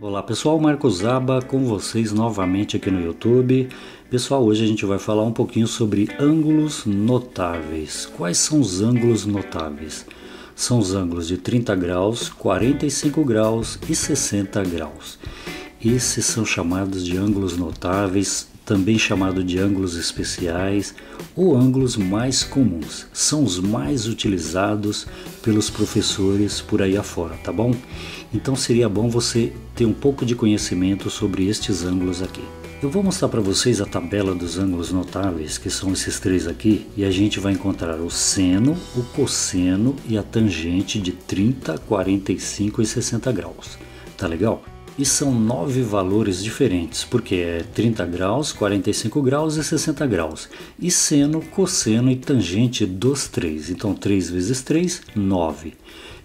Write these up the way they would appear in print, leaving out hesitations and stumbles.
Olá pessoal, Marcos Zaba com vocês novamente aqui no YouTube. Pessoal, hoje a gente vai falar um pouquinho sobre ângulos notáveis. Quais são os ângulos notáveis? São os ângulos de 30 graus, 45 graus e 60 graus. Esses são chamados de ângulos notáveis, também chamado de ângulos especiais ou ângulos mais comuns. São os mais utilizados pelos professores por aí afora, tá bom? Então seria bom você ter um pouco de conhecimento sobre estes ângulos aqui. Eu vou mostrar para vocês a tabela dos ângulos notáveis, que são esses três aqui, e a gente vai encontrar o seno, o cosseno e a tangente de 30, 45 e 60 graus. Tá legal? E são 9 valores diferentes, porque é 30 graus, 45 graus e 60 graus. E seno, cosseno e tangente dos três. Então 3 vezes 3, 9.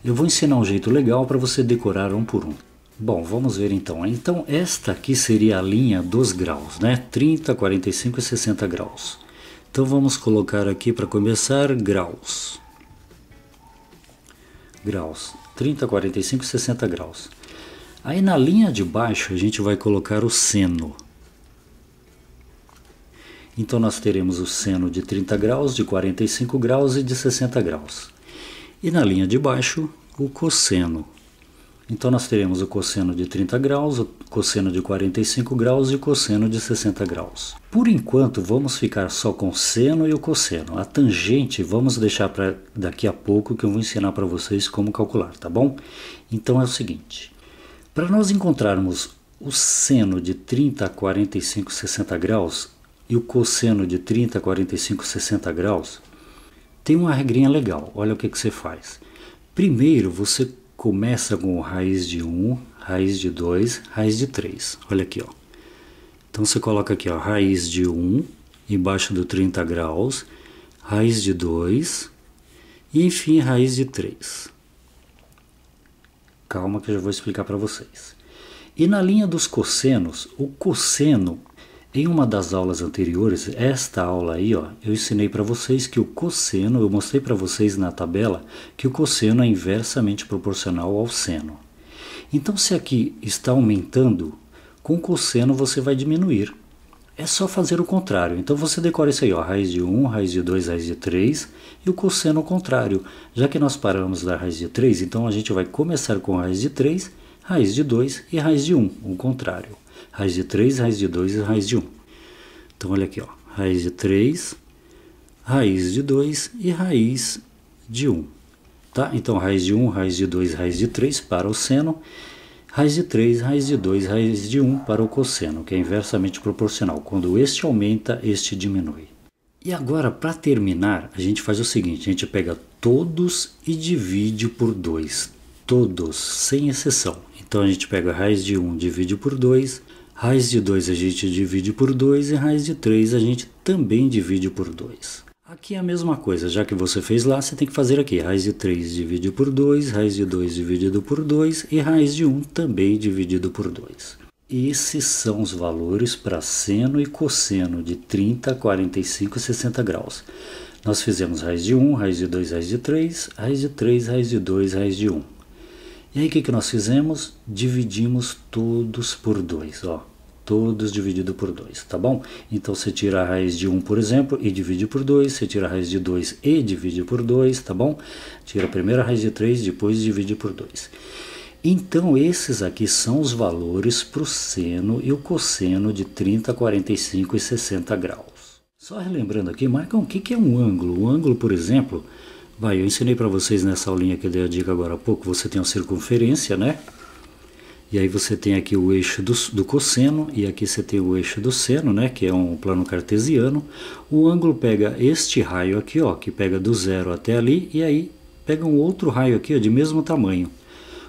Eu vou ensinar um jeito legal para você decorar um por um. Bom, vamos ver então. Então esta aqui seria a linha dos graus, né? 30, 45 e 60 graus. Então vamos colocar aqui para começar graus. Graus, 30, 45 e 60 graus. Aí na linha de baixo a gente vai colocar o seno. Então nós teremos o seno de 30 graus, de 45 graus e de 60 graus. E na linha de baixo o cosseno. Então nós teremos o cosseno de 30 graus, o cosseno de 45 graus e o cosseno de 60 graus. Por enquanto vamos ficar só com o seno e o cosseno. A tangente vamos deixar para daqui a pouco, que eu vou ensinar para vocês como calcular, tá bom? Então é o seguinte. Para nós encontrarmos o seno de 30, 45, 60 graus e o cosseno de 30, 45, 60 graus, tem uma regrinha legal. Olha o que você faz. Primeiro você começa com raiz de 1, raiz de 2, raiz de 3. Olha aqui, ó. Então você coloca aqui, ó, raiz de 1 embaixo do 30 graus, raiz de 2 e enfim raiz de 3. Calma que eu já vou explicar para vocês. E na linha dos cossenos, o cosseno, em uma das aulas anteriores, esta aula aí, ó, eu ensinei para vocês que o cosseno, eu mostrei para vocês na tabela que o cosseno é inversamente proporcional ao seno. Então se aqui está aumentando, com o cosseno você vai diminuir. É só fazer o contrário. Então você decora isso aí, ó, raiz de 1, raiz de 2, raiz de 3 e o cosseno ao contrário. Já que nós paramos da raiz de 3, então a gente vai começar com raiz de 3, raiz de 2 e raiz de 1, o contrário. Raiz de 3, raiz de 2 e raiz de 1. Então olha aqui, ó, raiz de 3, raiz de 2 e raiz de 1. Tá? Então raiz de 1, raiz de 2, raiz de 3 para o seno. Raiz de 3, raiz de 2, raiz de 1 para o cosseno, que é inversamente proporcional. Quando este aumenta, este diminui. E agora, para terminar, a gente faz o seguinte, a gente pega todos e divide por 2. Todos, sem exceção. Então a gente pega a raiz de 1, divide por 2, raiz de 2 a gente divide por 2 e raiz de 3 a gente também divide por 2. Aqui é a mesma coisa, já que você fez lá, você tem que fazer aqui. Raiz de 3 dividido por 2, raiz de 2 dividido por 2 e raiz de 1 também dividido por 2. Esses são os valores para seno e cosseno de 30, 45 e 60 graus. Nós fizemos raiz de 1, raiz de 2, raiz de 3, raiz de 3, raiz de 2, raiz de 1. E aí o que nós fizemos? Dividimos todos por 2, ó. Todos dividido por 2, tá bom? Então você tira a raiz de 1, por exemplo, e divide por 2, você tira a raiz de 2 e divide por 2, tá bom? Tira a primeira raiz de 3, depois divide por 2. Então esses aqui são os valores para o seno e o cosseno de 30, 45 e 60 graus. Só relembrando aqui, Marcão, o que é um ângulo? O ângulo, por exemplo, eu ensinei para vocês nessa aulinha que eu dei a dica agora há pouco, você tem a circunferência, né? E aí você tem aqui o eixo do cosseno e aqui você tem o eixo do seno, né, que é um plano cartesiano. O ângulo pega este raio aqui, ó, que pega do zero até ali, e aí pega um outro raio aqui, ó, de mesmo tamanho.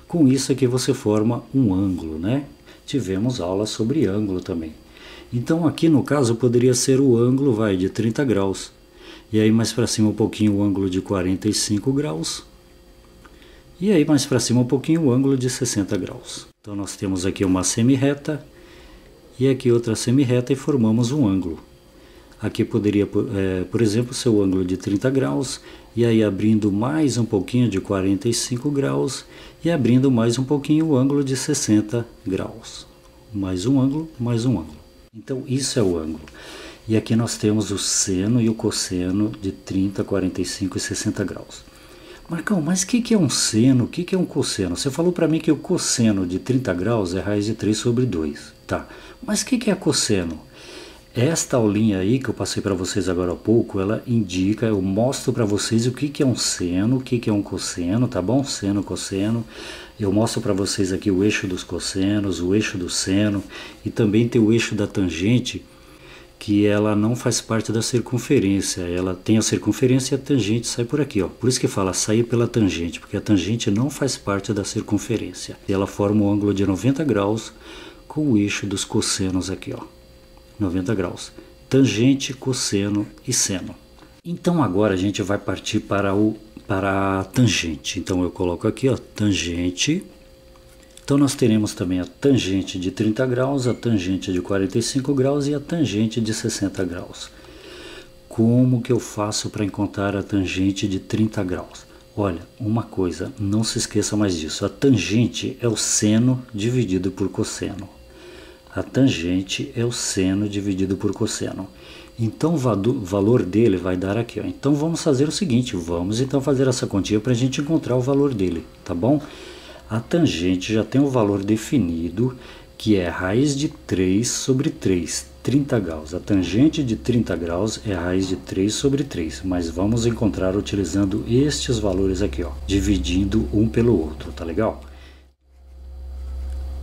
Com isso aqui você forma um ângulo, né? Tivemos aula sobre ângulo também. Então aqui no caso poderia ser o ângulo, de 30 graus. E aí mais para cima um pouquinho o ângulo de 45 graus. E aí mais para cima um pouquinho o ângulo de 60 graus. Então nós temos aqui uma semirreta e aqui outra semirreta e formamos um ângulo. Aqui poderia, por exemplo, ser o ângulo de 30 graus, e aí abrindo mais um pouquinho de 45 graus, e abrindo mais um pouquinho o ângulo de 60 graus. Mais um ângulo, mais um ângulo. Então isso é o ângulo. E aqui nós temos o seno e o cosseno de 30, 45 e 60 graus. Marcão, mas o que é um seno? O que é um cosseno? Você falou para mim que o cosseno de 30 graus é raiz de 3 sobre 2. Tá, mas o que é cosseno? Esta aulinha aí que eu passei para vocês agora há pouco, ela indica, eu mostro para vocês o que é um seno, o que é um cosseno, tá bom? Seno, cosseno. Eu mostro para vocês aqui o eixo dos cossenos, o eixo do seno, e também tem o eixo da tangente, que ela não faz parte da circunferência. Ela tem a circunferência e a tangente sai por aqui, ó. Por isso que fala sair pela tangente, porque a tangente não faz parte da circunferência. E ela forma um ângulo de 90 graus com o eixo dos cossenos aqui, ó. 90 graus. Tangente, cosseno e seno. Então agora a gente vai partir para a tangente. Então eu coloco aqui, ó, tangente. Então nós teremos também a tangente de 30 graus, a tangente de 45 graus e a tangente de 60 graus. Como que eu faço para encontrar a tangente de 30 graus? Olha, uma coisa, não se esqueça mais disso. A tangente é o seno dividido por cosseno. A tangente é o seno dividido por cosseno. Então o valor dele vai dar aqui, ó. Então vamos fazer o seguinte, vamos então fazer essa continha para a gente encontrar o valor dele, tá bom? A tangente já tem um valor definido, que é raiz de 3 sobre 3, 30 graus. A tangente de 30 graus é raiz de 3 sobre 3, mas vamos encontrar utilizando estes valores aqui, ó, dividindo um pelo outro, tá legal?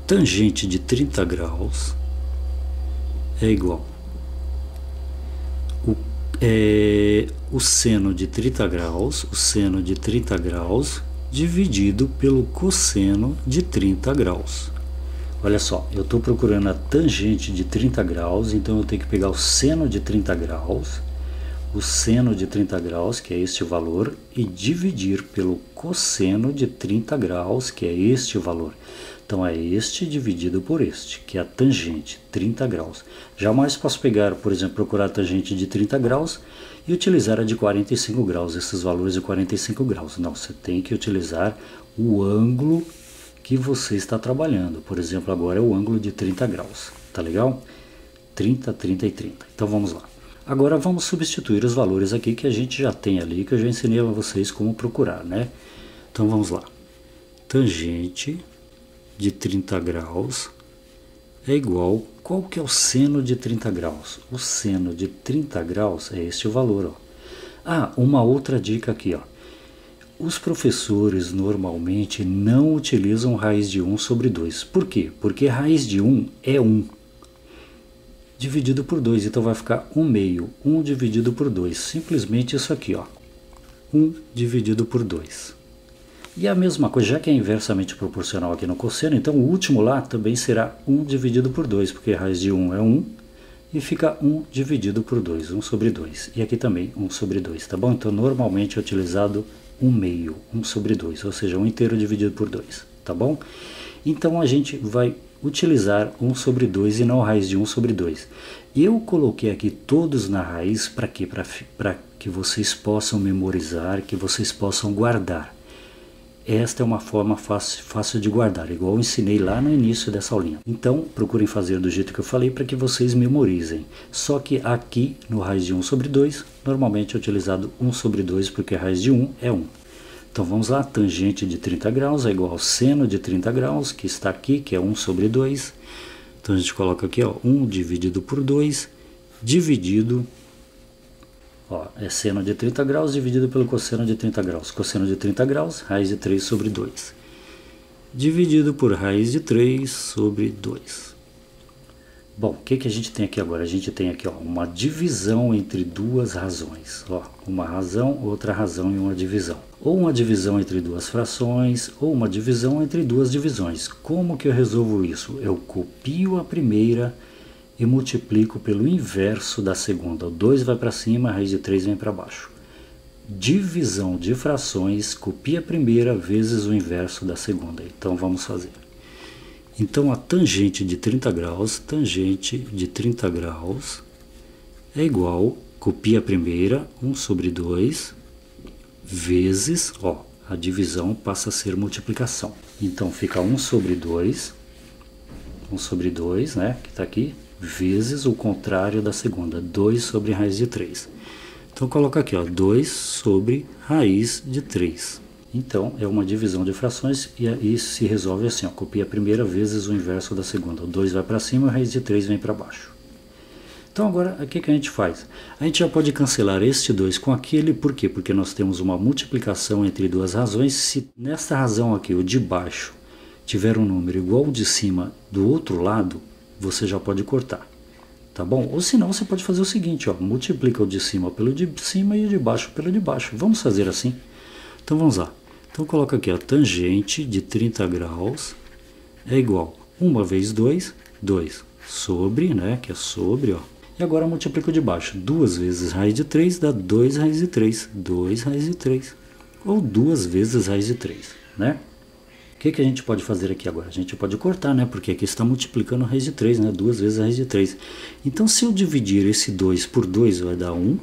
Tangente de 30 graus é igual o seno de 30 graus, dividido pelo cosseno de 30 graus. Olha só, eu estou procurando a tangente de 30 graus, então eu tenho que pegar o seno de 30 graus, que é este valor, e dividir pelo cosseno de 30 graus, que é este valor. Então é este dividido por este, que é a tangente, 30 graus. Jamais posso pegar, por exemplo, procurar a tangente de 30 graus e utilizar a de 45 graus, esses valores de 45 graus. Não, você tem que utilizar o ângulo que você está trabalhando. Por exemplo, agora é o ângulo de 30 graus, tá legal? 30, 30 e 30. Então vamos lá. Agora vamos substituir os valores aqui que a gente já tem ali, que eu já ensinei a vocês como procurar, né? Então vamos lá. Tangente de 30 graus é igual, qual que é o seno de 30 graus? O seno de 30 graus é este o valor, ó. Ah, uma outra dica aqui, ó. Os professores normalmente não utilizam raiz de 1 sobre 2. Por quê? Porque raiz de 1 é 1 dividido por 2, então vai ficar 1 meio, 1 dividido por 2. Simplesmente isso aqui, ó. 1 dividido por 2. E a mesma coisa, já que é inversamente proporcional aqui no cosseno, então o último lá também será 1 dividido por 2, porque raiz de 1 é 1, e fica 1 dividido por 2, 1 sobre 2. E aqui também 1 sobre 2, tá bom? Então normalmente é utilizado 1 meio, 1 sobre 2, ou seja, 1 inteiro dividido por 2, tá bom? Então a gente vai utilizar 1 sobre 2 e não a raiz de 1 sobre 2. Eu coloquei aqui todos na raiz para quê? Para que vocês possam memorizar, que vocês possam guardar. Esta é uma forma fácil de guardar, igual eu ensinei lá no início dessa aulinha. Então, procurem fazer do jeito que eu falei para que vocês memorizem. Só que aqui, no raiz de 1 sobre 2, normalmente é utilizado 1 sobre 2, porque a raiz de 1 é 1. Então, vamos lá, tangente de 30 graus é igual ao seno de 30 graus, que está aqui, que é 1 sobre 2. Então, a gente coloca aqui, ó, 1 dividido por 2, dividido... Ó, é seno de 30 graus dividido pelo cosseno de 30 graus. Cosseno de 30 graus, raiz de 3 sobre 2. Dividido por raiz de 3 sobre 2. Bom, o que a gente tem aqui agora? A gente tem aqui, ó, uma divisão entre duas razões. Ó, uma razão, outra razão e uma divisão. Ou uma divisão entre duas frações, ou uma divisão entre duas divisões. Como que eu resolvo isso? Eu copio a primeira e multiplico pelo inverso da segunda. O 2 vai para cima, a raiz de 3 vem para baixo. Divisão de frações, copia a primeira vezes o inverso da segunda. Então vamos fazer. Então a tangente de 30 graus é igual, copia a primeira, 1 sobre 2, vezes, ó, a divisão passa a ser multiplicação. Então fica 1 sobre 2, né, que está aqui, vezes o contrário da segunda, 2 sobre raiz de 3. Então coloca aqui, ó, 2 sobre raiz de 3. Então é uma divisão de frações e aí se resolve assim, ó, copia a primeira vezes o inverso da segunda. O 2 vai para cima e a raiz de 3 vem para baixo. Então agora o que a gente faz? A gente já pode cancelar este 2 com aquele, por quê? Porque nós temos uma multiplicação entre duas razões. Se nesta razão aqui, o de baixo, tiver um número igual ao de cima do outro lado, você já pode cortar. Tá bom? Ou senão você pode fazer o seguinte, ó, multiplica o de cima pelo de cima e o de baixo pelo de baixo. Vamos fazer assim? Então vamos lá. Então coloca aqui, ó, tangente de 30 graus é igual 1 vezes 2, 2 sobre, né, que é sobre, ó. E agora multiplica o de baixo. 2 vezes raiz de 3 dá 2 raiz de 3, 2 raiz de 3. Ou 2 vezes raiz de 3, né? O que a gente pode fazer aqui agora? A gente pode cortar, né? Porque aqui está multiplicando a raiz de 3, né? 2 vezes a raiz de 3. Então, se eu dividir esse 2 por 2, vai dar 1.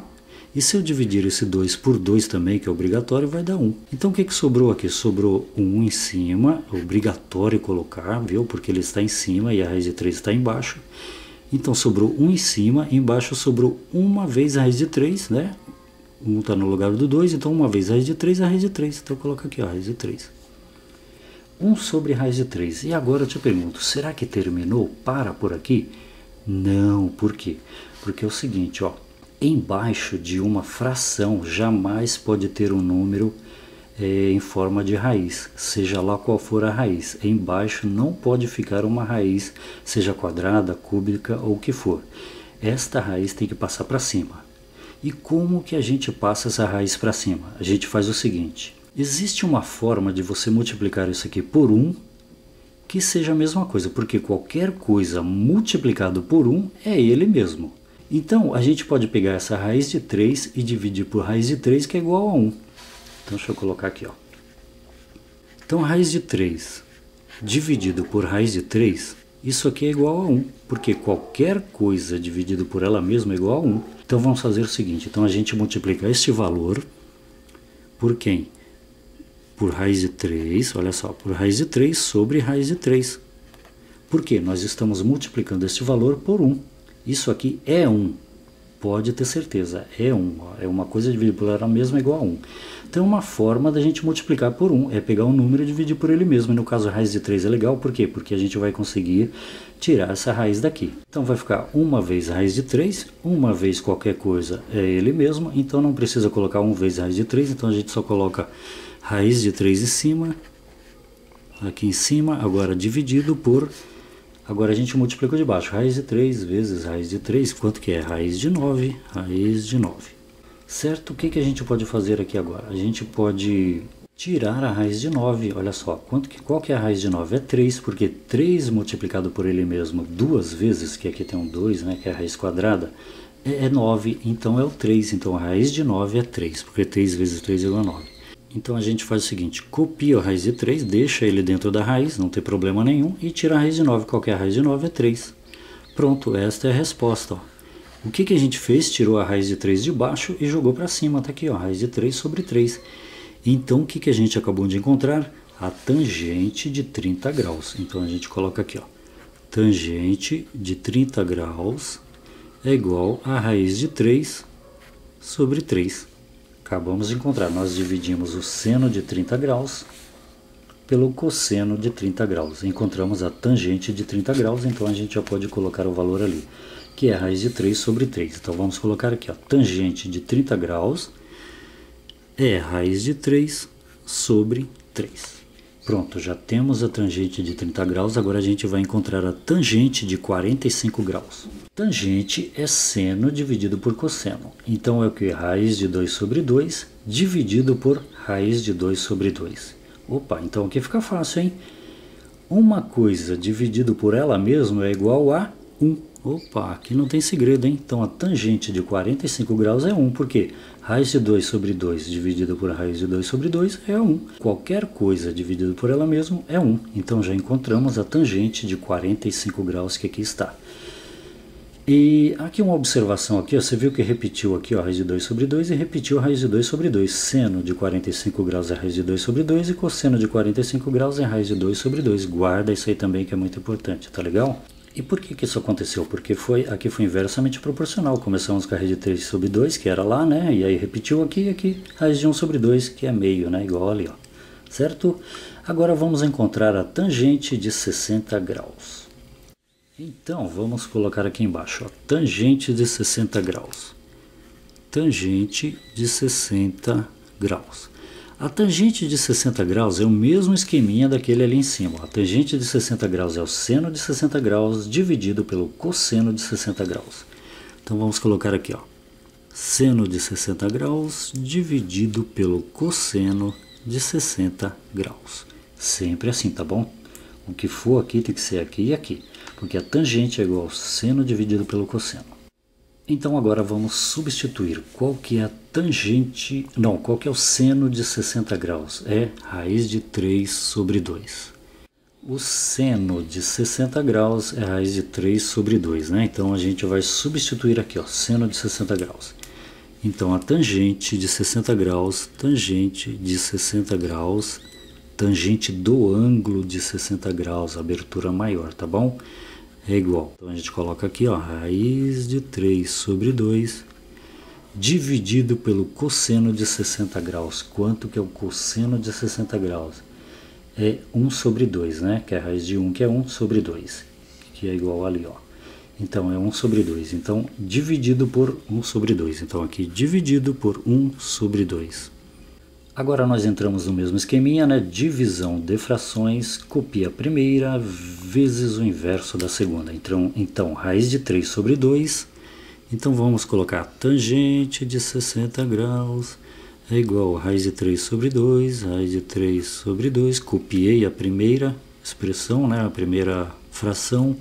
E se eu dividir esse 2 por 2 também, que é obrigatório, vai dar 1. Então, o que sobrou aqui? Sobrou 1 em cima, obrigatório colocar, viu? Porque ele está em cima e a raiz de 3 está embaixo. Então, sobrou 1 em cima, embaixo sobrou 1 vez a raiz de 3, né? 1 está no lugar do 2, então 1 vez a raiz de 3 é a raiz de 3. Então, coloca aqui, ó, a raiz de 3. 1 sobre raiz de 3. E agora eu te pergunto, será que terminou? Para por aqui? Não, por quê? Porque é o seguinte, ó, embaixo de uma fração jamais pode ter um número em forma de raiz, seja lá qual for a raiz. Embaixo não pode ficar uma raiz, seja quadrada, cúbica ou o que for. Esta raiz tem que passar para cima. E como que a gente passa essa raiz para cima? A gente faz o seguinte. Existe uma forma de você multiplicar isso aqui por 1 que seja a mesma coisa, porque qualquer coisa multiplicado por 1 é ele mesmo. Então, a gente pode pegar essa raiz de 3 e dividir por raiz de 3, que é igual a 1. Então, deixa eu colocar aqui, ó. Então, raiz de 3 dividido por raiz de 3, isso aqui é igual a 1, porque qualquer coisa dividido por ela mesma é igual a 1. Então, vamos fazer o seguinte. Então, a gente multiplica este valor por quem? Por raiz de 3, olha só, por raiz de 3 sobre raiz de 3. Por quê? Nós estamos multiplicando este valor por 1. Isso aqui é 1. Pode ter certeza, é 1. É uma coisa dividida por ela mesma é igual a 1. Então, uma forma da gente multiplicar por 1 é pegar um número e dividir por ele mesmo. E no caso, a raiz de 3 é legal, por quê? Porque a gente vai conseguir tirar essa raiz daqui. Então, vai ficar 1 vez a raiz de 3, 1 vez qualquer coisa é ele mesmo. Então, não precisa colocar 1 vezes a raiz de 3, então a gente só coloca raiz de 3 em cima, aqui em cima, agora dividido por, agora a gente multiplica de baixo, raiz de 3 vezes raiz de 3, quanto que é? Raiz de 9, certo? O que a gente pode fazer aqui agora? A gente pode tirar a raiz de 9, olha só, qual que é a raiz de 9? É 3, porque 3 multiplicado por ele mesmo 2 vezes, que aqui tem um 2, né, que é a raiz quadrada, é 9, então é o 3, então a raiz de 9 é 3, porque 3 vezes 3 é igual a 9. Então a gente faz o seguinte, copia a raiz de 3, deixa ele dentro da raiz, não tem problema nenhum, e tira a raiz de 9, qual que é a raiz de 9? É 3. Pronto, esta é a resposta, ó. O que a gente fez? Tirou a raiz de 3 de baixo e jogou para cima, tá aqui, ó, raiz de 3 sobre 3. Então o que a gente acabou de encontrar? A tangente de 30 graus. Então a gente coloca aqui, ó, tangente de 30 graus é igual a raiz de 3 sobre 3. Acabamos de encontrar, nós dividimos o seno de 30 graus pelo cosseno de 30 graus. Encontramos a tangente de 30 graus, então a gente já pode colocar o valor ali, que é a raiz de 3 sobre 3. Então vamos colocar aqui, ó, tangente de 30 graus é raiz de 3 sobre 3. Pronto, já temos a tangente de 30 graus, agora a gente vai encontrar a tangente de 45 graus. Tangente é seno dividido por cosseno. Então é o que? Raiz de 2 sobre 2 dividido por raiz de 2 sobre 2. Opa, então aqui fica fácil, hein? Uma coisa dividido por ela mesma é igual a 1. Opa, aqui não tem segredo, hein? Então a tangente de 45 graus é 1, porque raiz de 2 sobre 2 dividido por raiz de 2 sobre 2 é 1. Qualquer coisa dividido por ela mesma é 1. Então já encontramos a tangente de 45 graus que aqui está. E aqui uma observação aqui, ó, você viu que repetiu aqui, ó, raiz de 2 sobre 2 e repetiu a raiz de 2 sobre 2. Seno de 45 graus é raiz de 2 sobre 2 e cosseno de 45 graus é raiz de 2 sobre 2. Guarda isso aí também que é muito importante, tá legal? E por que isso aconteceu? Porque aqui foi inversamente proporcional. Começamos com a raiz de 3 sobre 2, que era lá, né? E aí repetiu aqui e aqui raiz de 1 sobre 2, que é meio, né? Igual ali, ó. Certo? Agora vamos encontrar a tangente de 60 graus. Então, vamos colocar aqui embaixo, ó, tangente de 60 graus. Tangente de 60 graus. A tangente de 60 graus é o mesmo esqueminha daquele ali em cima. A tangente de 60 graus é o seno de 60 graus dividido pelo cosseno de 60 graus. Então, vamos colocar aqui, ó, seno de 60 graus dividido pelo cosseno de 60 graus. Sempre assim, tá bom? O que for aqui tem que ser aqui e aqui, porque a tangente é igual ao seno dividido pelo cosseno. Então agora vamos substituir. Qual que é a tangente... Não, qual que é o seno de 60 graus? É raiz de 3 sobre 2. O seno de 60 graus é raiz de 3 sobre 2, né? Então a gente vai substituir aqui, ó, seno de 60 graus. Então a tangente de 60 graus, tangente de 60 graus, tangente do ângulo de 60 graus, abertura maior, tá bom? É igual. Então a gente coloca aqui, ó, raiz de 3 sobre 2 dividido pelo cosseno de 60 graus. Quanto que é o cosseno de 60 graus? É 1 sobre 2, né? Que é a raiz de 1, que é 1 sobre 2, que é igual ali, ó. Então é 1 sobre 2. Então dividido por 1 sobre 2. Então aqui dividido por 1 sobre 2. Agora nós entramos no mesmo esqueminha, né? Divisão de frações, copia a primeira vezes o inverso da segunda. Então raiz de 3 sobre 2. Então vamos colocar tangente de 60 graus é igual a raiz de 3 sobre 2, raiz de 3 sobre 2. Copiei a primeira expressão, né? A primeira fração,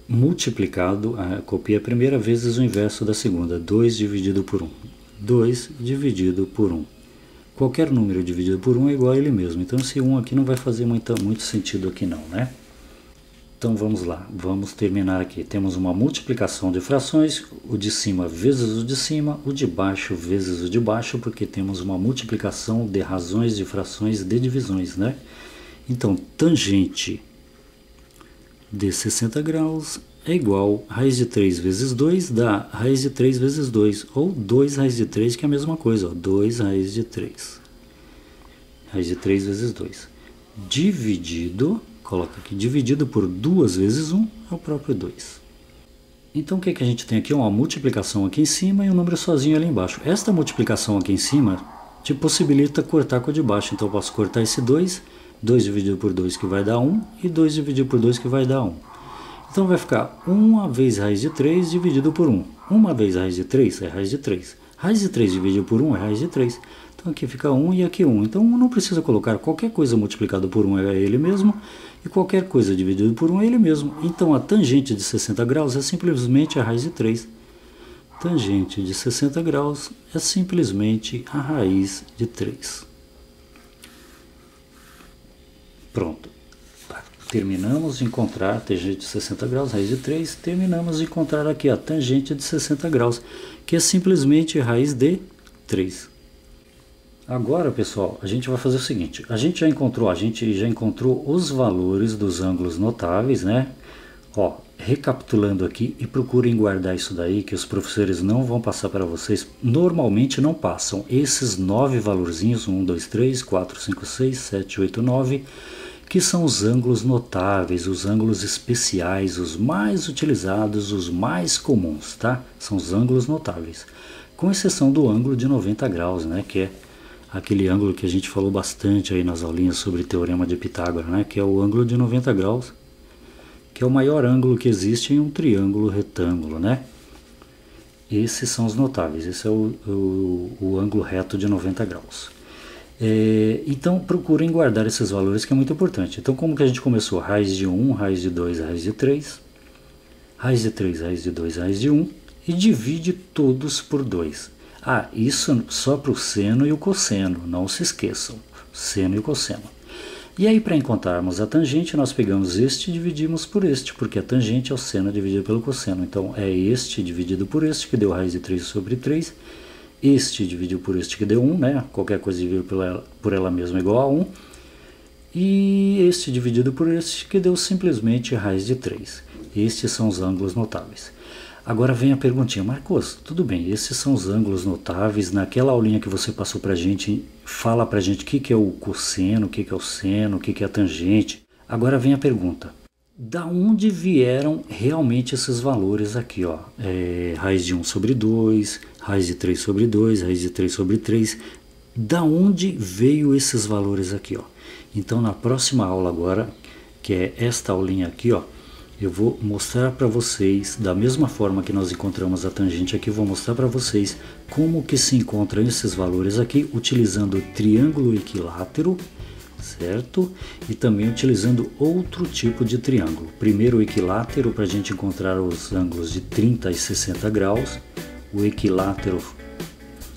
multiplicado, copiei a primeira vezes o inverso da segunda. 2 dividido por 1. 2 dividido por 1. Qualquer número dividido por 1 é igual a ele mesmo. Então esse 1 aqui não vai fazer muito sentido aqui não, né? Então vamos lá, vamos terminar aqui. Temos uma multiplicação de frações, o de cima vezes o de cima, o de baixo vezes o de baixo, porque temos uma multiplicação de razões de frações de divisões, né? Então tangente de 60 graus é igual a raiz de 3 vezes 2 dá raiz de 3 vezes 2, ou 2 raiz de 3, que é a mesma coisa, ó, 2 raiz de 3. Raiz de 3 vezes 2. Dividido, coloca aqui, dividido por 2 vezes 1 é o próprio 2. Então o que a gente tem aqui? Uma multiplicação aqui em cima e um número sozinho ali embaixo. Esta multiplicação aqui em cima te possibilita cortar com a de baixo. Então eu posso cortar esse 2, 2 dividido por 2 que vai dar 1, e 2 dividido por 2 que vai dar 1. Então vai ficar 1 vezes raiz de 3 dividido por 1. 1 vezes raiz de 3 é raiz de 3. Raiz de 3 dividido por 1 é raiz de 3. Então aqui fica 1 e aqui 1. Então não precisa colocar qualquer coisa multiplicado por 1 é ele mesmo, e qualquer coisa dividido por 1 é ele mesmo. Então a tangente de 60 graus é simplesmente a raiz de 3. Tangente de 60 graus é simplesmente a raiz de 3. Pronto. Terminamos de encontrar a tangente de 60 graus, raiz de 3. Terminamos de encontrar aqui a tangente de 60 graus, que é simplesmente raiz de 3. Agora, pessoal, a gente vai fazer o seguinte. A gente já encontrou os valores dos ângulos notáveis, né? Ó, recapitulando aqui, e procurem guardar isso daí, que os professores não vão passar para vocês. Normalmente não passam esses 9 valorzinhos, 1, 2, 3, 4, 5, 6, 7, 8, 9... que são os ângulos notáveis, os ângulos especiais, os mais utilizados, os mais comuns, tá? São os ângulos notáveis, com exceção do ângulo de 90 graus, né? Que é aquele ângulo que a gente falou bastante aí nas aulinhas sobre Teorema de Pitágoras, né? Que é o ângulo de 90 graus, que é o maior ângulo que existe em um triângulo retângulo, né? Esses são os notáveis, esse é o ângulo reto de 90 graus. Então procurem guardar esses valores, que é muito importante. Então como que a gente começou? Raiz de 1, raiz de 2, raiz de 3, raiz de 3, raiz de 2, raiz de 1, e divide todos por 2. Isso só para o seno e o cosseno, não se esqueçam, seno e cosseno. E aí, para encontrarmos a tangente, nós pegamos este e dividimos por este, porque a tangente é o seno dividido pelo cosseno. Então, é este dividido por este, que deu raiz de 3 sobre 3. Este dividiu por este, que deu 1, né? Qualquer coisa dividido por ela mesma é igual a 1. E este dividido por este, que deu simplesmente raiz de 3. Estes são os ângulos notáveis. Agora vem a perguntinha, Marcos, tudo bem, esses são os ângulos notáveis, naquela aulinha que você passou pra gente, fala pra gente o que é o cosseno, o que é o seno, o que é a tangente. Agora vem a pergunta, da onde vieram realmente esses valores aqui, ó? Raiz de 1 sobre 2, raiz de 3 sobre 2, raiz de 3 sobre 3, da onde veio esses valores aqui, ó? Então na próxima aula agora, que é esta aulinha aqui, ó, eu vou mostrar para vocês, da mesma forma que nós encontramos a tangente aqui, vou mostrar para vocês como que se encontram esses valores aqui, utilizando o triângulo equilátero, certo? E também utilizando outro tipo de triângulo. Primeiro o equilátero, para a gente encontrar os ângulos de 30 e 60 graus. O equilátero,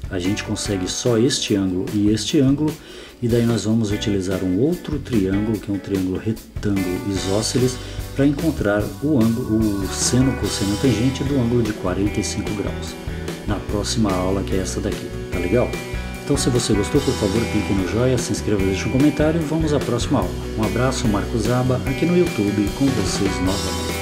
a gente consegue só este ângulo e este ângulo. E daí nós vamos utilizar um outro triângulo, que é um triângulo retângulo isósceles, para encontrar o ângulo, o seno, cosseno e tangente do ângulo de 45 graus. Na próxima aula, que é essa daqui, tá legal? Então se você gostou, por favor, clique no joinha, se inscreva, deixe um comentário e vamos à próxima aula. Um abraço, Marcos Aba, aqui no YouTube, com vocês novamente.